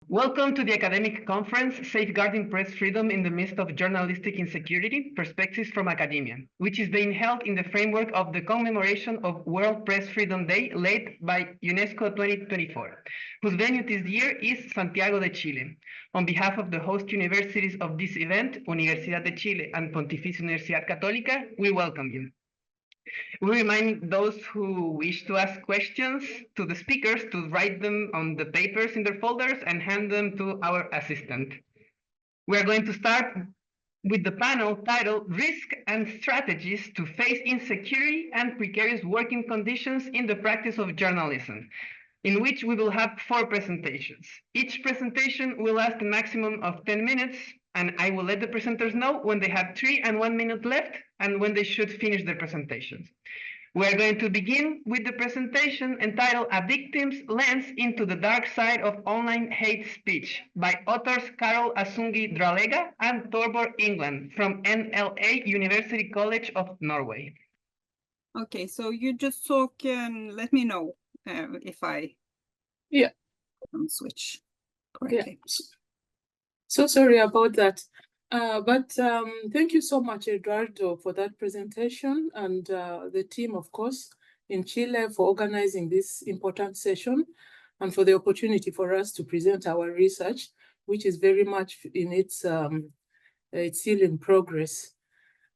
Welcome to the academic conference, Safeguarding Press Freedom in the Midst of Journalistic Insecurity, Perspectives from Academia, which is being held in the framework of the commemoration of World Press Freedom Day led by UNESCO 2024, whose venue this year is Santiago de Chile. On behalf of the host universities of this event, Universidad de Chile and Pontificia Universidad Católica, we welcome you. We remind those who wish to ask questions to the speakers to write them on the papers in their folders and hand them to our assistant. We are going to start with the panel titled Risk and Strategies to Face Insecurity and Precarious Working Conditions in the Practice of Journalism, in which we will have 4 presentations. Each presentation will last a maximum of 10 minutes, and I will let the presenters know when they have 3 and 1 minute left and when they should finish their presentations. We are going to begin with the presentation entitled A Victim's Lens into the Dark Side of Online Hate Speech by authors Carol Azungi Dralega and Torborg Igland from NLA University College of Norway. Okay, so you just talk and let me know if I switch correctly. Yeah. So sorry about that. But thank you so much, Eduardo, for that presentation, and the team, of course, in Chile for organizing this important session and for the opportunity for us to present our research, which is very much in it's still in progress.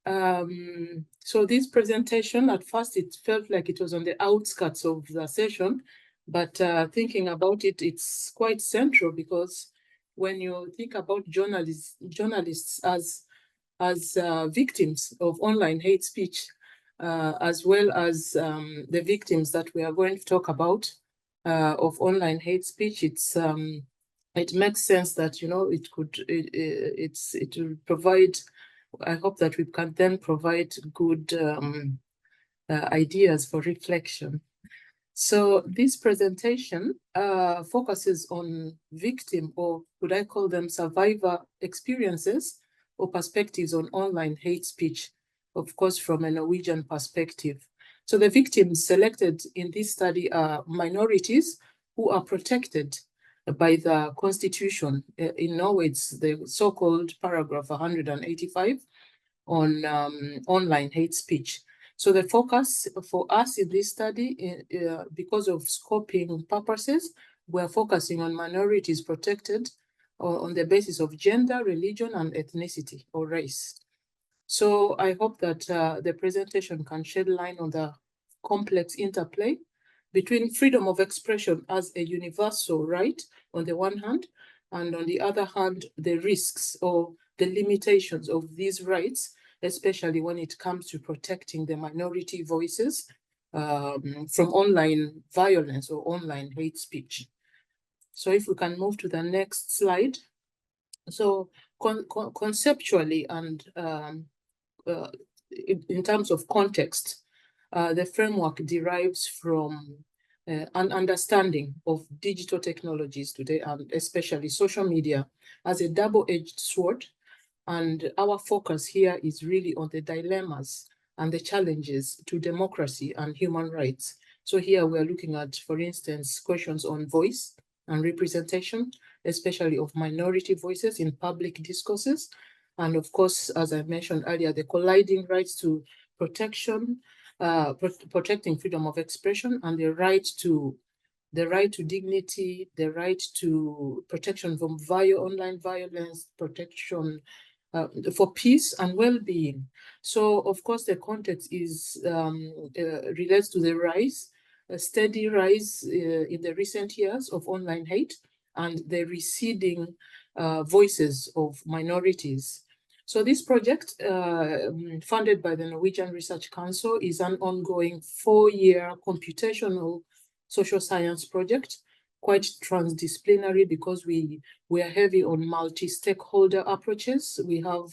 So this presentation, at first, it felt like it was on the outskirts of the session, but thinking about it, it's quite central because when you think about journalists as victims of online hate speech, as well as the victims that we are going to talk about of online hate speech, it makes sense that it will provide. I hope that we can then provide good ideas for reflection. So this presentation focuses on victim, or would I call them survivor experiences or perspectives on online hate speech, of course, from a Norwegian perspective. So the victims selected in this study are minorities who are protected by the constitution. In Norway, it's the so-called paragraph 185 on online hate speech. So the focus for us in this study, because of scoping purposes, we're focusing on minorities protected on the basis of gender, religion, and ethnicity or race. So I hope that the presentation can shed light on the complex interplay between freedom of expression as a universal right on the one hand, and on the other hand, the risks or the limitations of these rights, especially when it comes to protecting the minority voices from online violence or online hate speech. So if we can move to the next slide. So conceptually and in terms of context, the framework derives from an understanding of digital technologies today, and especially social media, as a double-edged sword. And our focus here is really on the dilemmas and the challenges to democracy and human rights. So here we are looking at, for instance, questions on voice and representation, especially of minority voices in public discourses. And of course, as I mentioned earlier, the colliding rights to protection, protecting freedom of expression, and the right to dignity, the right to protection from online violence, protection for peace and well-being. So, of course, the context is relates to the rise, a steady rise in the recent years of online hate and the receding voices of minorities. So this project, funded by the Norwegian Research Council, is an ongoing 4-year computational social science project, quite transdisciplinary because we are heavy on multi-stakeholder approaches. We have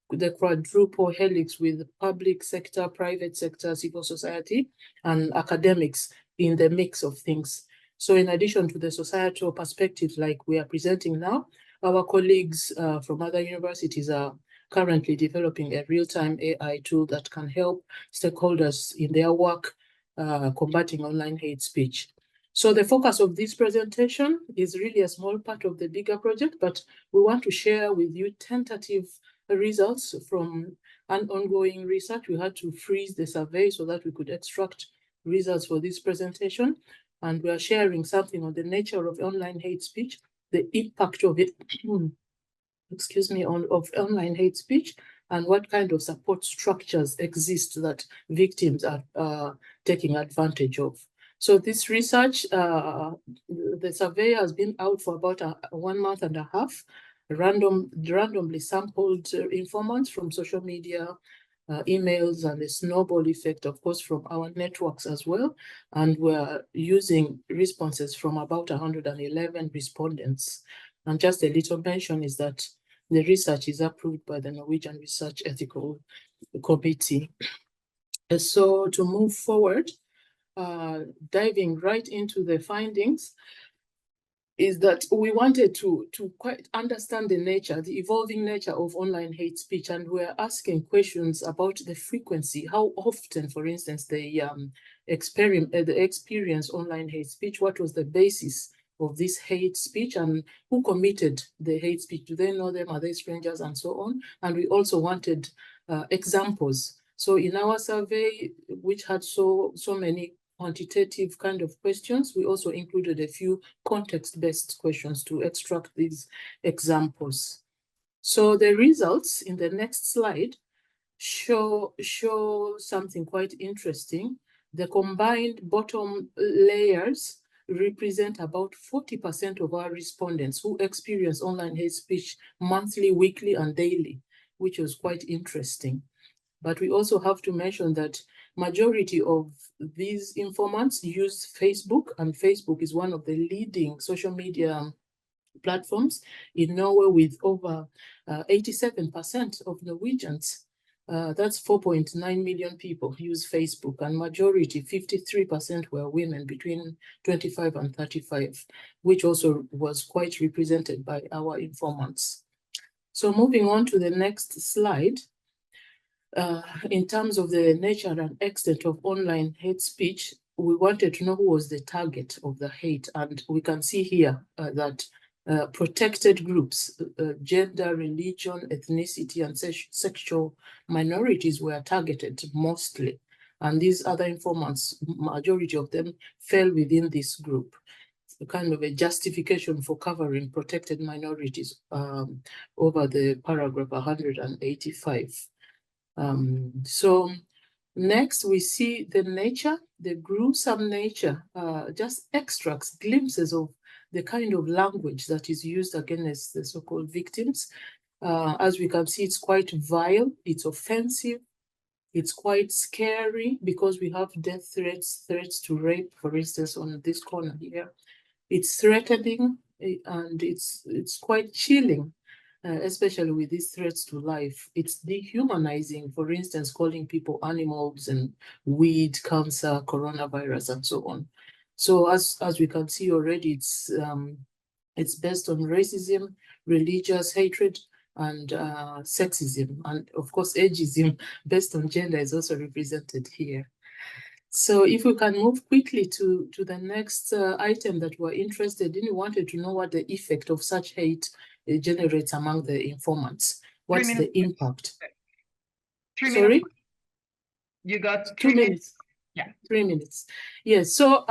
the quadruple helix with public sector, private sector, civil society, and academics in the mix of things. So in addition to the societal perspective like we are presenting now, our colleagues from other universities are currently developing a real-time AI tool that can help stakeholders in their work combating online hate speech. So the focus of this presentation is really a small part of the bigger project, but we want to share with you tentative results from an ongoing research. We had to freeze the survey so that we could extract results for this presentation. And we are sharing something on the nature of online hate speech, the impact of it, excuse me, of online hate speech, and what kind of support structures exist that victims are taking advantage of. So this research, the survey has been out for about 1.5 months, randomly sampled informants from social media, emails, and the snowball effect, of course, from our networks as well. And we're using responses from about 111 respondents. And just a little mention is that the research is approved by the Norwegian Research Ethical Committee. So to move forward, diving right into the findings, is that we wanted to quite understand the nature, the evolving nature of online hate speech, and we're asking questions about the frequency, how often, for instance, they experience online hate speech, what was the basis of this hate speech, and who committed the hate speech, do they know them, are they strangers, and so on. And we also wanted examples. So in our survey, which had so many quantitative kind of questions, we also included a few context-based questions to extract these examples. So the results in the next slide show something quite interesting. The combined bottom layers represent about 40% of our respondents who experience online hate speech monthly, weekly, and daily, which was quite interesting. But we also have to mention that majority of these informants use Facebook, and Facebook is one of the leading social media platforms in Norway, with over 87% of Norwegians. That's 4.9 million people use Facebook, and majority, 53%, were women between 25 and 35, which also was quite represented by our informants. So moving on to the next slide. In terms of the nature and extent of online hate speech, we wanted to know who was the target of the hate. And we can see here that protected groups, gender, religion, ethnicity, and sexual minorities were targeted mostly. And these other informants, majority of them fell within this group. Kind of a justification for covering protected minorities over the paragraph 185. So next we see the nature, the gruesome nature, just extracts, glimpses of the kind of language that is used against the so-called victims. As we can see, it's quite vile, it's offensive, it's quite scary, because we have death threats, threats to rape, for instance, on this corner here. It's threatening, and it's quite chilling. Especially with these threats to life. It's dehumanizing, for instance, calling people animals and weed, cancer, coronavirus, and so on. So as we can see already, it's based on racism, religious hatred, and sexism. And of course, ageism based on gender is also represented here. So if we can move quickly to the next item that we're interested in, we wanted to know what the effect of such hate generates among the informants. What's the impact? 3 Sorry? minutes. You got 2 minutes. Yeah. 3 minutes. Yes. So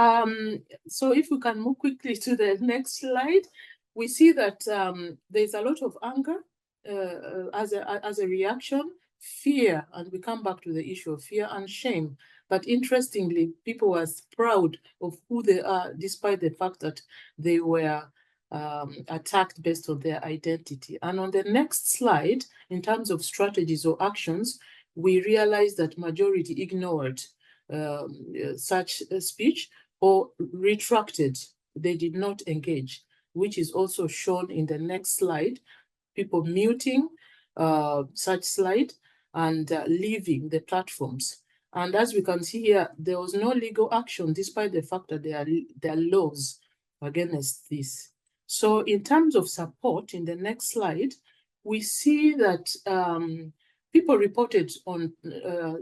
so if we can move quickly to the next slide, we see that there's a lot of anger as a reaction, fear, and we come back to the issue of fear and shame. But interestingly, people were proud of who they are, despite the fact that they were attacked based on their identity. And on the next slide, in terms of strategies or actions, we realized that majority ignored such speech or retracted. They did not engage, which is also shown in the next slide. People muting such slide and leaving the platforms. And as we can see here, there was no legal action, despite the fact that there are laws against this. So in terms of support, in the next slide, we see that people reported on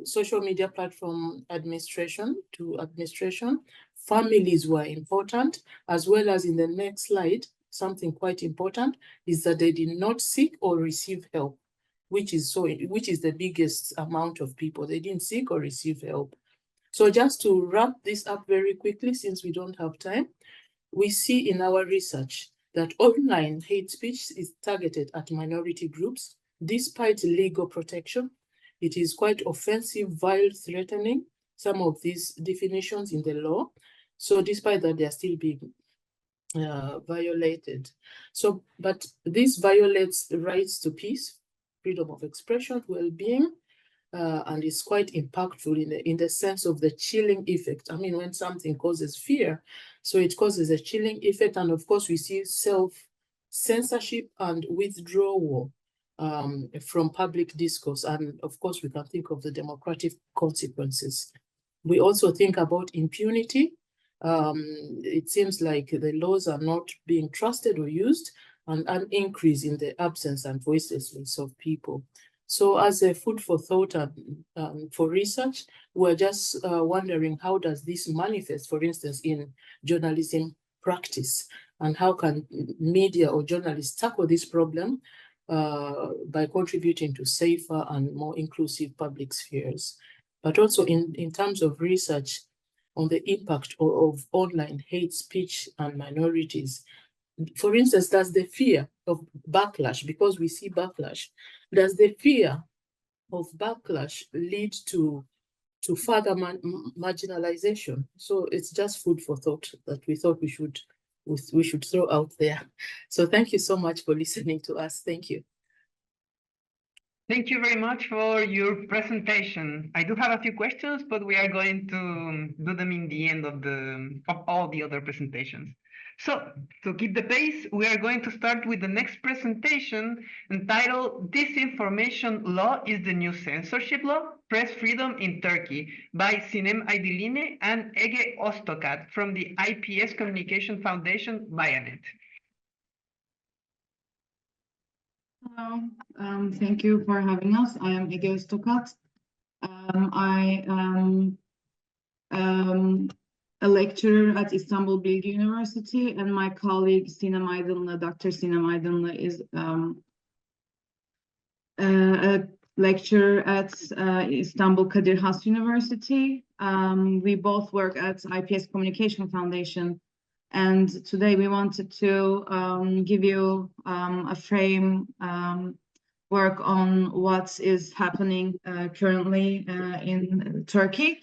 social media platform administration to administration families were important, as well as in the next slide, something quite important is that they did not seek or receive help, which is the biggest amount of people. They didn't seek or receive help. So just to wrap this up very quickly, since we don't have time, we see in our research that online hate speech is targeted at minority groups. Despite legal protection, it is quite offensive, vile, threatening, some of these definitions in the law. So despite that, they are still being violated. So, but this violates the rights to peace, freedom of expression, well-being, and is quite impactful in the sense of the chilling effect. I mean, when something causes fear, so it causes a chilling effect. And of course, we see self-censorship and withdrawal from public discourse. And of course, we can think of the democratic consequences. We also think about impunity. It seems like the laws are not being trusted or used, and an increase in the absence and voicelessness of people. So as a food for thought and for research, we're just wondering, how does this manifest, for instance, in journalism practice? And how can media or journalists tackle this problem by contributing to safer and more inclusive public spheres? But also in terms of research on the impact of online hate speech and minorities. For instance, does the fear of backlash, because we see backlash, does the fear of backlash lead to further marginalization? So it's just food for thought that we thought we should throw out there. So thank you so much for listening to us. Thank you. Thank you very much for your presentation. I do have a few questions, but we are going to do them in the end of all the other presentations. So, to keep the pace, we are going to start with the next presentation entitled Disinformation Law is the New Censorship Law, Press Freedom in Turkey by Sinem Aydınlı and Öztokat from the IPS Communication Foundation, bianet. Hello, thank you for having us. I am Öztokat. I am a lecturer at Istanbul Bilgi University, and my colleague Sinem Aydınlı, Dr. Sinem Aydınlı, is a lecturer at Istanbul Kadir Has University. We both work at IPS Communication Foundation, and today we wanted to give you a frame work on what is happening currently in Turkey.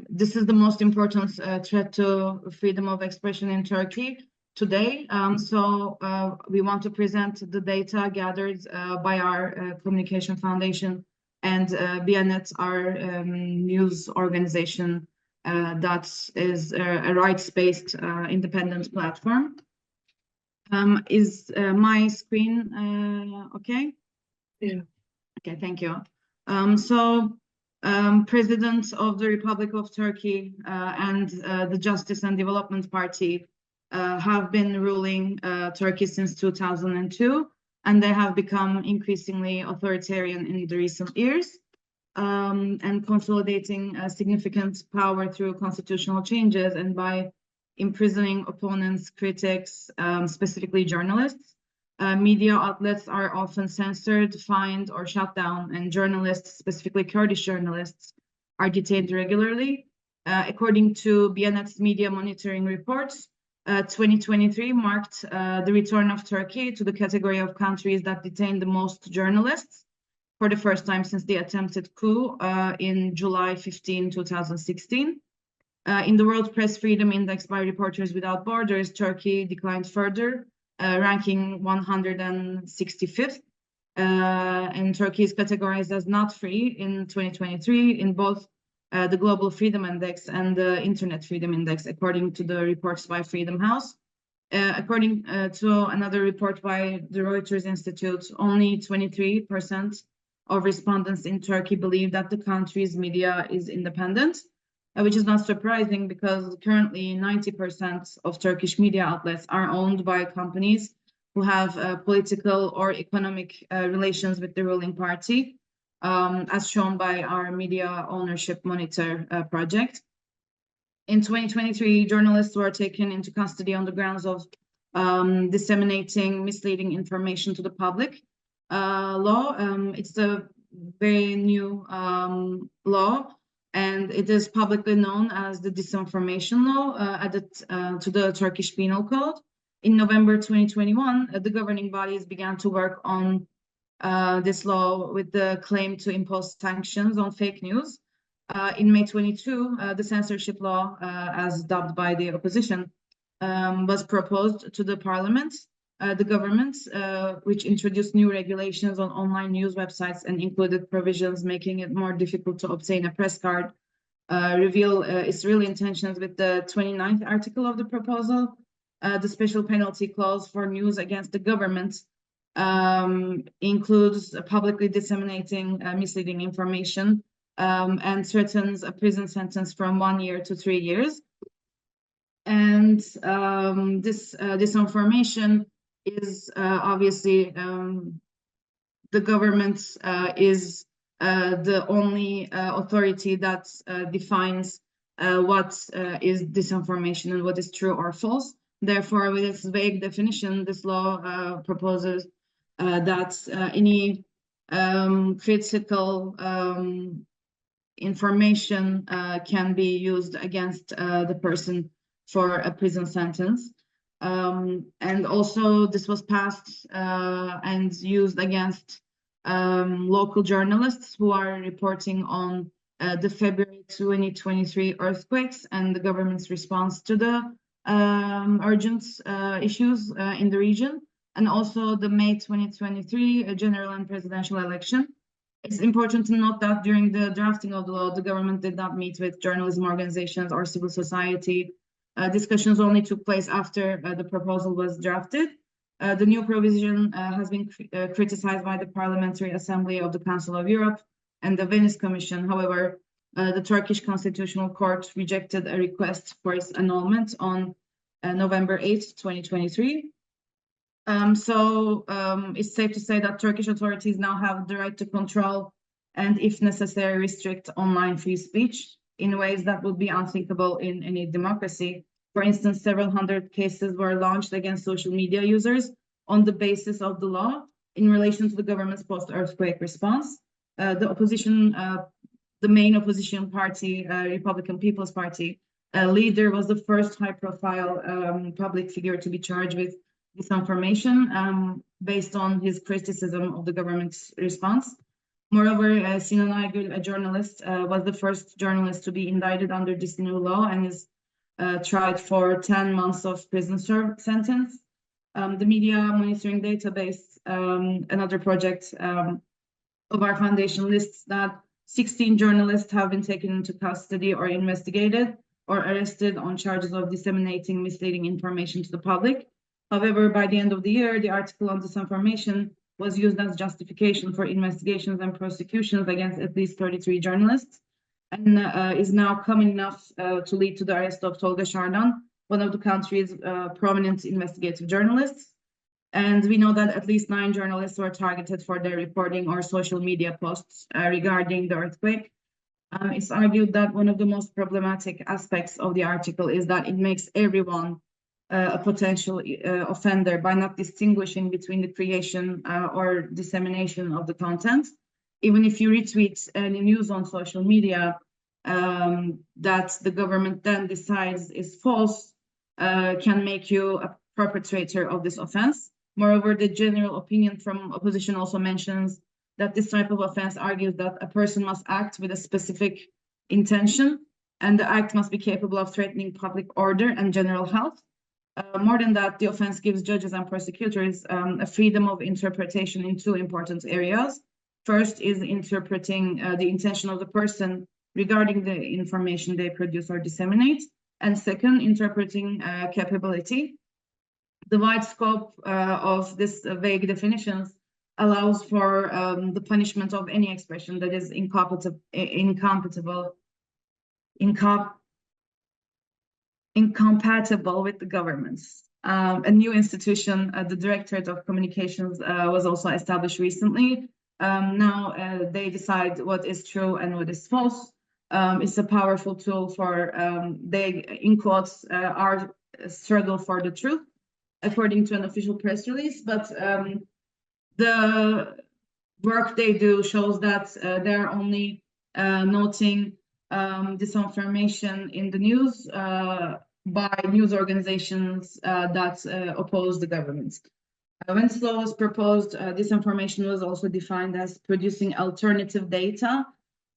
This is the most important threat to freedom of expression in Turkey today. So we want to present the data gathered by our Communication Foundation and bianet, our news organization that is a rights-based independent platform. Is my screen okay? Yeah. Okay, thank you. President of the Republic of Turkey and the Justice and Development Party have been ruling Turkey since 2002, and they have become increasingly authoritarian in the recent years, and consolidating significant power through constitutional changes and by imprisoning opponents, critics, specifically journalists. Media outlets are often censored, fined, or shut down, and journalists, specifically Kurdish journalists, are detained regularly. According to bianet's media monitoring reports, 2023 marked the return of Turkey to the category of countries that detain the most journalists for the first time since the attempted coup in July 15, 2016. In the World Press Freedom Index by Reporters Without Borders, Turkey declined further, ranking 165th, and Turkey is categorized as not free in 2023 in both the Global Freedom Index and the Internet Freedom Index, according to the reports by Freedom House. According to another report by the Reuters Institute, only 23% of respondents in Turkey believe that the country's media is independent, which is not surprising because currently 90% of Turkish media outlets are owned by companies who have political or economic relations with the ruling party, as shown by our Media Ownership Monitor project. In 2023, journalists were taken into custody on the grounds of disseminating misleading information to the public law. It's a very new law, and it is publicly known as the Disinformation Law, added to the Turkish Penal Code. In November 2021, the governing bodies began to work on this law with the claim to impose sanctions on fake news. In May 22, the censorship law, as dubbed by the opposition, was proposed to the parliament. The government, which introduced new regulations on online news websites and included provisions making it more difficult to obtain a press card, reveal its real intentions with the 29th article of the proposal. The special penalty clause for news against the government includes publicly disseminating misleading information and threatens a prison sentence from 1 year to 3 years. And this disinformation is obviously the government is the only authority that defines what is disinformation and what is true or false. Therefore, with its vague definition, this law proposes that any critical information can be used against the person for a prison sentence. And also this was passed and used against local journalists who are reporting on the February 2023 earthquakes and the government's response to the urgent issues in the region, and also the May 2023 general and presidential election. It's important to note that during the drafting of the law, the government did not meet with journalism organizations or civil society. Discussions only took place after the proposal was drafted. The new provision has been criticized by the Parliamentary Assembly of the Council of Europe and the Venice Commission. However, the Turkish Constitutional Court rejected a request for its annulment on November 8, 2023. It's safe to say that Turkish authorities now have the right to control and, if necessary, restrict online free speech in ways that would be unthinkable in any democracy. For instance, several hundred cases were launched against social media users on the basis of the law in relation to the government's post-earthquake response. The opposition, the main opposition party, Republican People's Party, leader was the first high-profile public figure to be charged with disinformation based on his criticism of the government's response. Moreover, Sinan Aygül, a journalist, was the first journalist to be indicted under this new law and is tried for 10 months of prison sentence. The media monitoring database, another project of our foundation, lists that 16 journalists have been taken into custody or investigated or arrested on charges of disseminating misleading information to the public. However, by the end of the year, the article on disinformation was used as justification for investigations and prosecutions against at least 33 journalists, and is now common enough to lead to the arrest of Tolga Şardan, one of the country's prominent investigative journalists. And we know that at least 9 journalists were targeted for their reporting or social media posts regarding the earthquake. It's argued that one of the most problematic aspects of the article is that it makes everyone a potential offender by not distinguishing between the creation or dissemination of the content. Even if you retweet any news on social media that the government then decides is false, can make you a perpetrator of this offense. Moreover, the general opinion from opposition also mentions that this type of offense argues that a person must act with a specific intention, and the act must be capable of threatening public order and general health. More than that, the offense gives judges and prosecutors a freedom of interpretation in 2 important areas. First is interpreting the intention of the person regarding the information they produce or disseminate, and second, interpreting capability. The wide scope of this vague definitions allows for the punishment of any expression that is incompatible with the governments. A new institution, the Directorate of Communications, was also established recently. Now they decide what is true and what is false. It's a powerful tool for, they, in quotes, our struggle for the truth, according to an official press release. But the work they do shows that they're only noting disinformation in the news by news organizations that oppose the government. When this law was proposed, disinformation was also defined as producing alternative data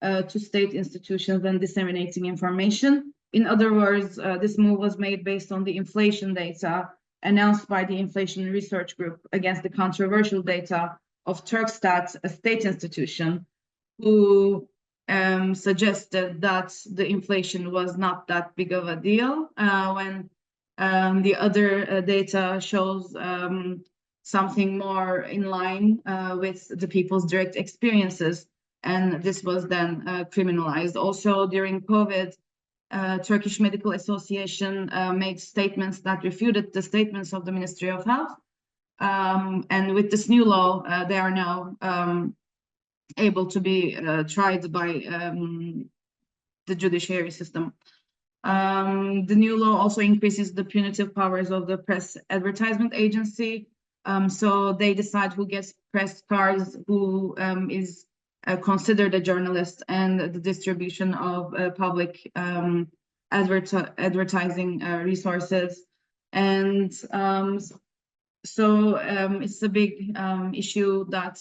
to state institutions and disseminating information. In other words, this move was made based on the inflation data announced by the Inflation Research Group against the controversial data of Turkstat, a state institution, who suggested that the inflation was not that big of a deal when the other data shows something more in line with the people's direct experiences. And this was then criminalized. Also, during COVID, Turkish Medical Association made statements that refuted the statements of the Ministry of Health. And with this new law, they are now able to be tried by the judiciary system. The new law also increases the punitive powers of the press advertisement agency. So they decide who gets press cards, who is considered a journalist, and the distribution of public advertising resources. And so it's a big issue that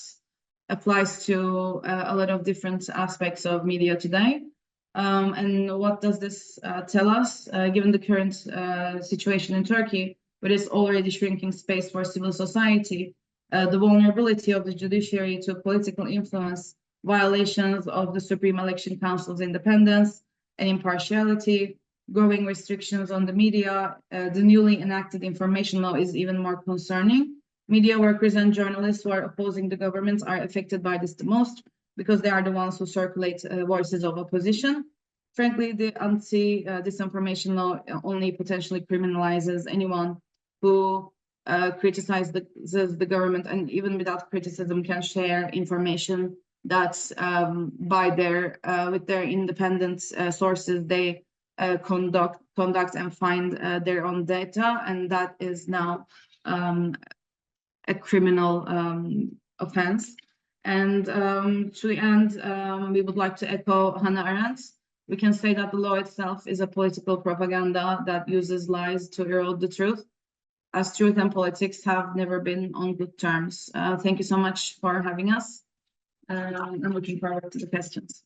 applies to a lot of different aspects of media today. And what does this tell us? Given the current situation in Turkey, with its already shrinking space for civil society, the vulnerability of the judiciary to political influence, violations of the Supreme Election Council's independence and impartiality, growing restrictions on the media, the newly enacted information law is even more concerning. Media workers and journalists who are opposing the government are affected by this the most, because they are the ones who circulate voices of opposition. Frankly, the anti-disinformation law only potentially criminalizes anyone who criticizes the government, and even without criticism can share information that by their with their independent sources they conduct and find their own data, and that is now a criminal offense. And to the end, we would like to echo Hannah Arendt. We can say that the law itself is a political propaganda that uses lies to erode the truth, as truth and politics have never been on good terms. Thank you so much for having us. I'm looking forward to the questions.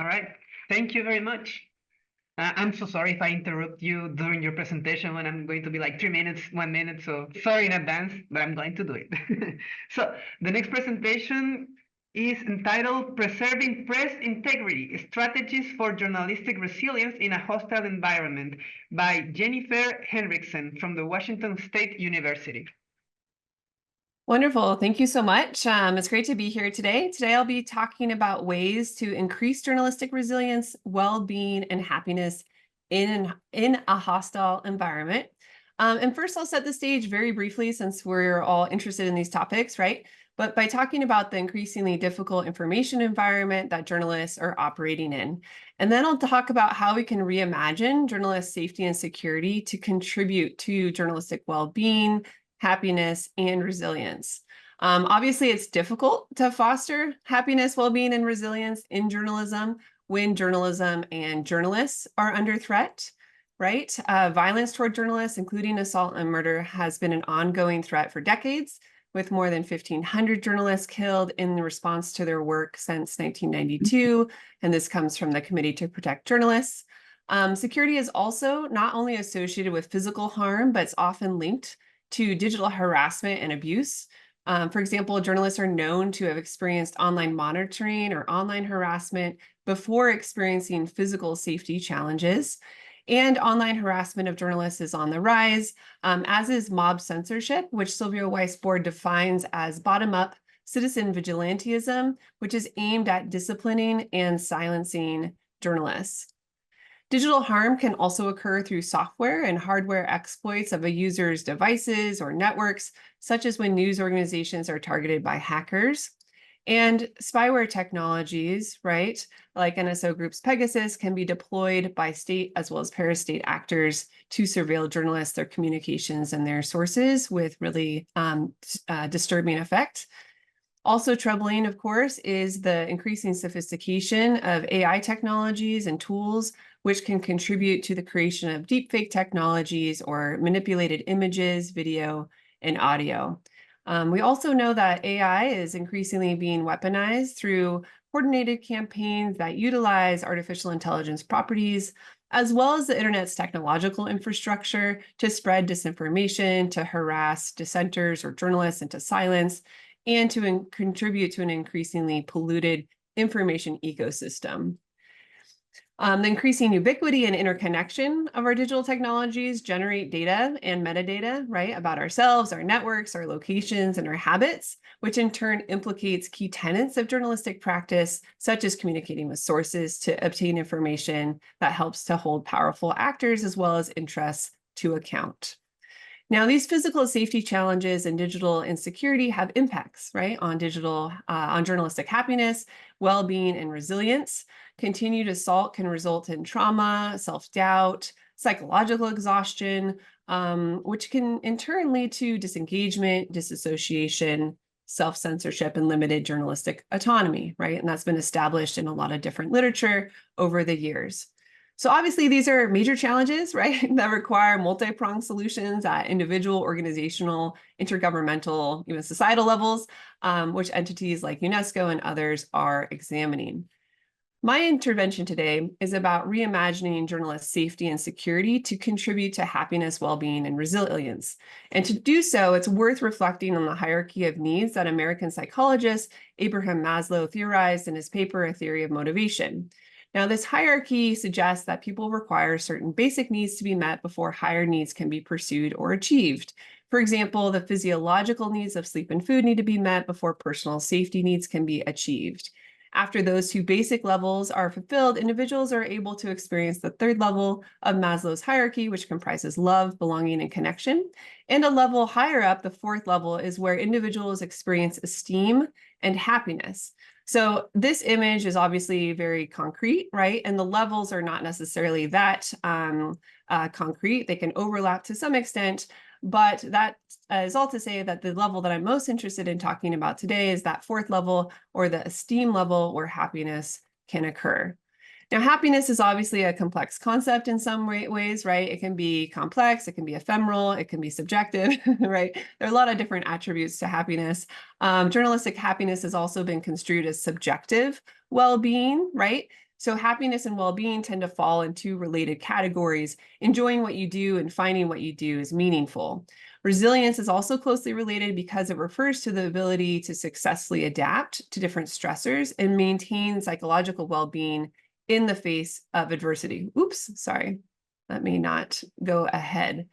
All right, thank you very much. I'm so sorry if I interrupt you during your presentation when I'm going to be like 3 minutes, 1 minute, so sorry in advance, but I'm going to do it. So the next presentation is entitled Preserving Press Integrity, Strategies for Journalistic Resilience in a Hostile Environment by Jennifer Henrichsen from the Washington State University. Wonderful. Thank you so much. It's great to be here today. Today, I'll be talking about ways to increase journalistic resilience, well-being, and happiness in a hostile environment. And first, I'll set the stage very briefly, since we're all interested in these topics, right? But by talking about the increasingly difficult information environment that journalists are operating in. And then I'll talk about how we can reimagine journalist safety and security to contribute to journalistic well-being, happiness, and resilience. Obviously, it's difficult to foster happiness, well-being, and resilience in journalism when journalism and journalists are under threat, right? Violence toward journalists, including assault and murder, has been an ongoing threat for decades, with more than 1,500 journalists killed in response to their work since 1992. And this comes from the Committee to Protect Journalists. Security is also not only associated with physical harm, but it's often linked to digital harassment and abuse. For example, journalists are known to have experienced online monitoring or online harassment before experiencing physical safety challenges. And online harassment of journalists is on the rise, as is mob censorship, which Sylvia Weiss-Ford defines as bottom-up citizen vigilantism, which is aimed at disciplining and silencing journalists. Digital harm can also occur through software and hardware exploits of a user's devices or networks, such as when news organizations are targeted by hackers. And spyware technologies, right, like NSO Group's Pegasus, can be deployed by state as well as parastate actors to surveil journalists, their communications, and their sources with really disturbing effect. Also troubling, of course, is the increasing sophistication of AI technologies and tools, which can contribute to the creation of deepfake technologies or manipulated images, video, and audio. We also know that AI is increasingly being weaponized through coordinated campaigns that utilize artificial intelligence properties, as well as the internet's technological infrastructure to spread disinformation, to harass dissenters or journalists into silence, and to contribute to an increasingly polluted information ecosystem. The increasing ubiquity and interconnection of our digital technologies generate data and metadata, right, about ourselves, our networks, our locations, and our habits, which in turn implicates key tenets of journalistic practice, such as communicating with sources to obtain information that helps to hold powerful actors as well as interests to account. Now, these physical safety challenges and digital insecurity have impacts, right, on journalistic happiness, well-being, and resilience. Continued assault can result in trauma, self-doubt, psychological exhaustion, which can in turn lead to disengagement, disassociation, self-censorship, and limited journalistic autonomy, right? And that's been established in a lot of different literature over the years. So obviously these are major challenges, right, that require multi-pronged solutions at individual, organizational, intergovernmental, even societal levels, which entities like UNESCO and others are examining. My intervention today is about reimagining journalist safety and security to contribute to happiness, well-being, and resilience. And to do so, it's worth reflecting on the hierarchy of needs that American psychologist Abraham Maslow theorized in his paper, A Theory of Motivation. Now, this hierarchy suggests that people require certain basic needs to be met before higher needs can be pursued or achieved. For example, the physiological needs of sleep and food need to be met before personal safety needs can be achieved. After those two basic levels are fulfilled, individuals are able to experience the third level of Maslow's hierarchy, which comprises love, belonging, and connection. And a level higher up, the fourth level, is where individuals experience esteem and happiness. So this image is obviously very concrete, right? And the levels are not necessarily that concrete. They can overlap to some extent, but that is all to say that the level that I'm most interested in talking about today is that fourth level, or the esteem level, where happiness can occur. Now, happiness is obviously a complex concept in some ways, right? It can be complex, it can be ephemeral, it can be subjective, right? There are a lot of different attributes to happiness. Journalistic happiness has also been construed as subjective well-being, right? So happiness and well-being tend to fall in two related categories: enjoying what you do and finding what you do is meaningful. Resilience is also closely related because it refers to the ability to successfully adapt to different stressors and maintain psychological well-being in the face of adversity. Oops, sorry, let me not go ahead.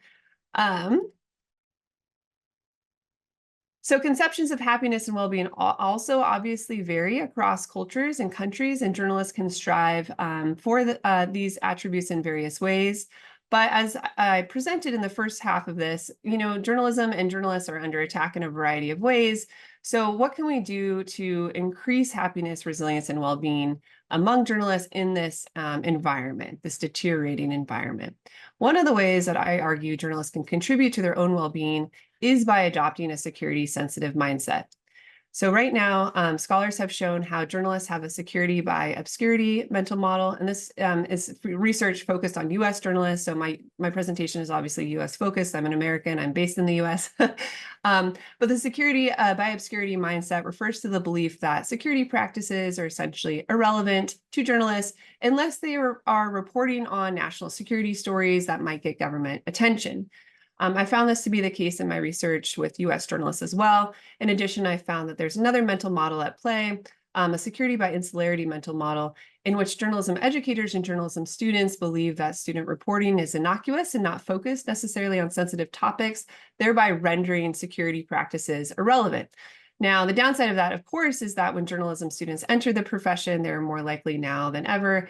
So conceptions of happiness and well-being also obviously vary across cultures and countries, and journalists can strive for these attributes in various ways. But as I presented in the first half of this, journalism and journalists are under attack in a variety of ways. So what can we do to increase happiness, resilience, and well-being among journalists in this environment, this deteriorating environment? One of the ways that I argue journalists can contribute to their own well-being is by adopting a security-sensitive mindset. So right now, scholars have shown how journalists have a security by obscurity mental model, and this is research focused on U.S. journalists. So my presentation is obviously U.S. focused. I'm an American. I'm based in the U.S. But the security by obscurity mindset refers to the belief that security practices are essentially irrelevant to journalists unless they are reporting on national security stories that might get government attention. I found this to be the case in my research with U.S. journalists as well. In addition, I found that there's another mental model at play, a security by insularity mental model, in which journalism educators and journalism students believe that student reporting is innocuous and not focused necessarily on sensitive topics, thereby rendering security practices irrelevant. Now, the downside of that, of course, is that when journalism students enter the profession, they're more likely now than ever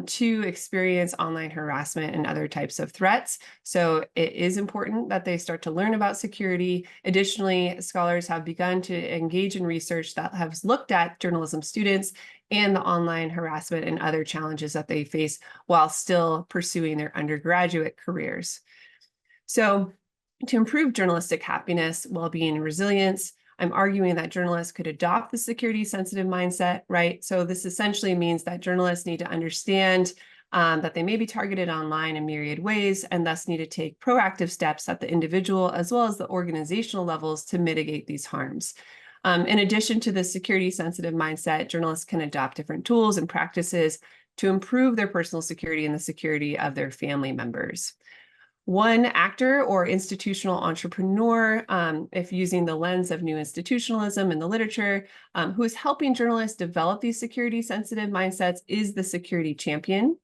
to experience online harassment and other types of threats. So it is important that they start to learn about security. Additionally, scholars have begun to engage in research that has looked at journalism students and the online harassment and other challenges that they face while still pursuing their undergraduate careers. So to improve journalistic happiness, well-being, and resilience, I'm arguing that journalists could adopt the security-sensitive mindset, right? So this essentially means that journalists need to understand that they may be targeted online in myriad ways and thus need to take proactive steps at the individual as well as the organizational levels to mitigate these harms. In addition to the security-sensitive mindset, journalists can adopt different tools and practices to improve their personal security and the security of their family members. One actor or institutional entrepreneur, if using the lens of new institutionalism in the literature, who is helping journalists develop these security-sensitive mindsets is the security champion.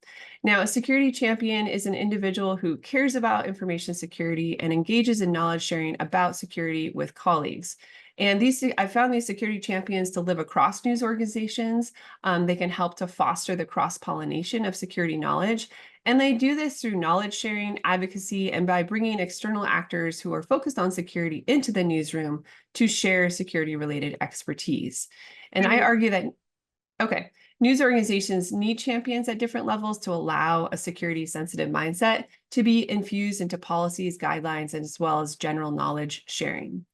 Now, a security champion is an individual who cares about information security and engages in knowledge sharing about security with colleagues. And I found these security champions to live across news organizations. They can help to foster the cross-pollination of security knowledge. And they do this through knowledge sharing, advocacy, and by bringing external actors who are focused on security into the newsroom to share security-related expertise. And I argue that, okay, news organizations need champions at different levels to allow a security-sensitive mindset to be infused into policies, guidelines, as well as general knowledge sharing.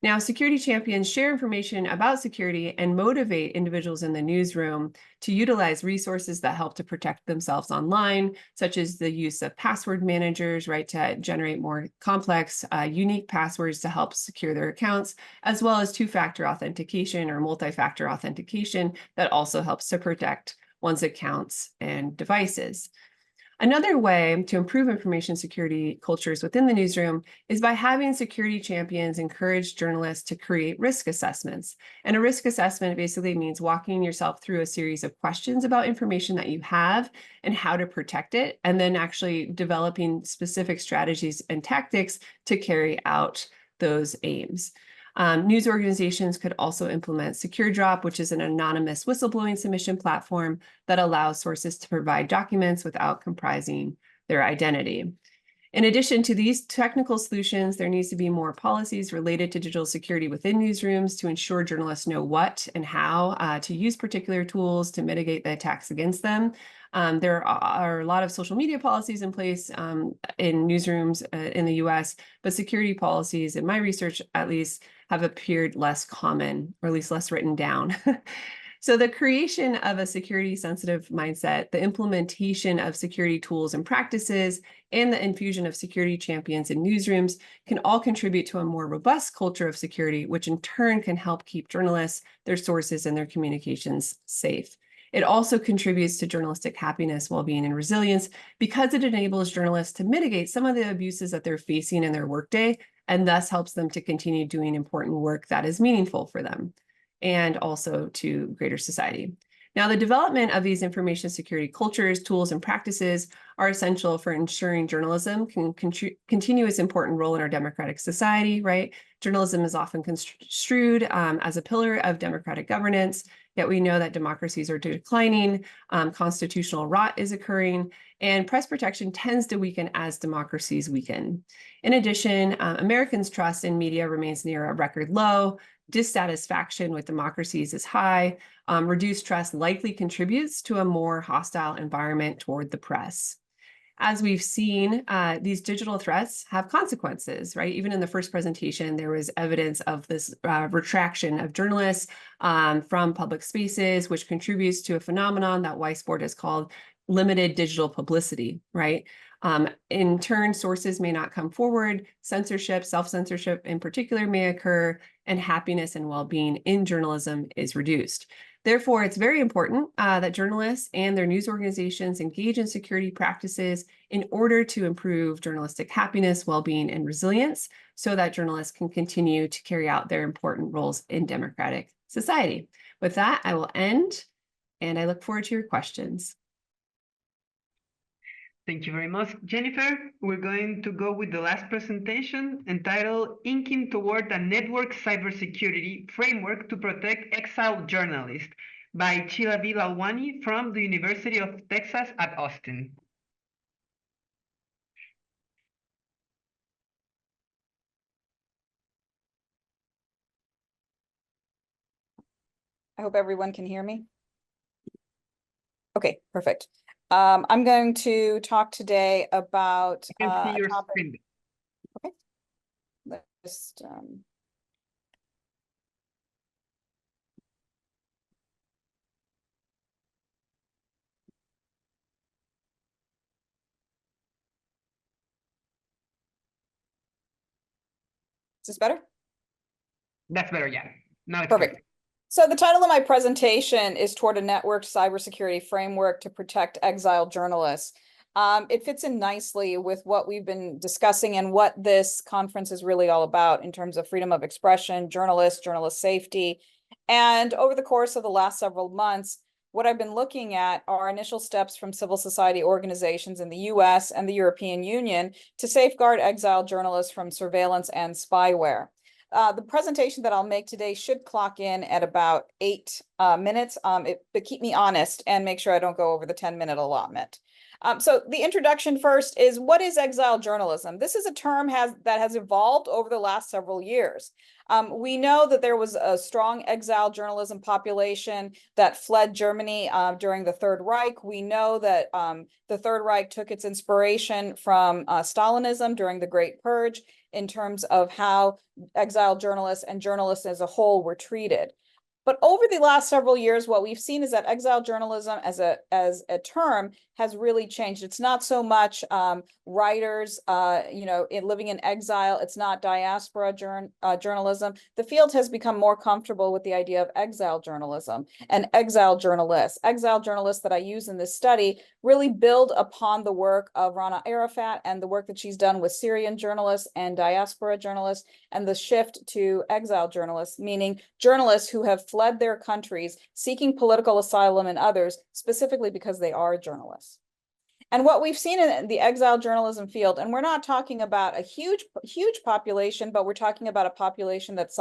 Now, security champions share information about security and motivate individuals in the newsroom to utilize resources that help to protect themselves online, such as the use of password managers, right, to generate more complex, unique passwords to help secure their accounts, as well as two-factor authentication or multi-factor authentication that also helps to protect one's accounts and devices. Another way to improve information security cultures within the newsroom is by having security champions encourage journalists to create risk assessments. And a risk assessment basically means walking yourself through a series of questions about information that you have and how to protect it, and then actually developing specific strategies and tactics to carry out those aims. News organizations could also implement SecureDrop, which is an anonymous whistleblowing submission platform that allows sources to provide documents without comprising their identity. In addition to these technical solutions, there needs to be more policies related to digital security within newsrooms to ensure journalists know what and how to use particular tools to mitigate the attacks against them. There are a lot of social media policies in place in newsrooms in the US, but security policies, in my research at least, have appeared less common, or at least less written down. So the creation of a security-sensitive mindset, the implementation of security tools and practices, and the infusion of security champions in newsrooms can all contribute to a more robust culture of security, which in turn can help keep journalists, their sources, and their communications safe. It also contributes to journalistic happiness, well-being, and resilience because it enables journalists to mitigate some of the abuses that they're facing in their workday, and thus helps them to continue doing important work that is meaningful for them, and also to greater society. Now, the development of these information security cultures, tools, and practices are essential for ensuring journalism can continue its important role in our democratic society, right? Journalism is often construed as a pillar of democratic governance, yet we know that democracies are declining, constitutional rot is occurring, and press protection tends to weaken as democracies weaken. In addition, Americans' trust in media remains near a record low. Dissatisfaction with democracies is high. Reduced trust likely contributes to a more hostile environment toward the press. As we've seen, these digital threats have consequences, right? Even in the first presentation, there was evidence of this retraction of journalists from public spaces, which contributes to a phenomenon that Weisbord has called limited digital publicity, right? In turn, sources may not come forward, censorship, self-censorship in particular may occur, and happiness and well-being in journalism is reduced. Therefore, it's very important that journalists and their news organizations engage in security practices in order to improve journalistic happiness, well-being, and resilience so that journalists can continue to carry out their important roles in democratic society. With that, I will end, and I look forward to your questions. Thank you very much, Jennifer. We're going to go with the last presentation entitled Inking Toward a Network Cybersecurity Framework to Protect Exiled Journalists by Sheila Lalwani from the University of Texas at Austin. I hope everyone can hear me. Okay, perfect. I'm going to talk today about I can see a your topic. screen. Okay. Let's just is this better? That's better, yeah. Now it's Perfect. clear. So the title of my presentation is Toward a Networked Cybersecurity Framework to Protect Exiled Journalists. It fits in nicely with what we've been discussing and what this conference is really all about in terms of freedom of expression, journalist safety. And over the course of the last several months, what I've been looking at are initial steps from civil society organizations in the US and the European Union to safeguard exiled journalists from surveillance and spyware. The presentation that I'll make today should clock in at about 8 minutes, but keep me honest and make sure I don't go over the 10-minute allotment. So the introduction first is, what is exile journalism? This is a term that has evolved over the last several years. We know that there was a strong exile journalism population that fled Germany during the Third Reich. We know that the Third Reich took its inspiration from Stalinism during the Great Purge in terms of how exiled journalists and journalists as a whole were treated. But over the last several years, what we've seen is that exile journalism as a term has really changed. It's not so much writers, living in exile. It's not diaspora journalism. The field has become more comfortable with the idea of exile journalism and exile journalists. Exile journalists that I use in this study really build upon the work of Rana Arafat and the work that she's done with Syrian journalists and diaspora journalists, and the shift to exile journalists, meaning journalists who have fled their countries seeking political asylum and others, specifically because they are journalists. And what we've seen in the exile journalism field, and we're not talking about a huge population, but we're talking about a population that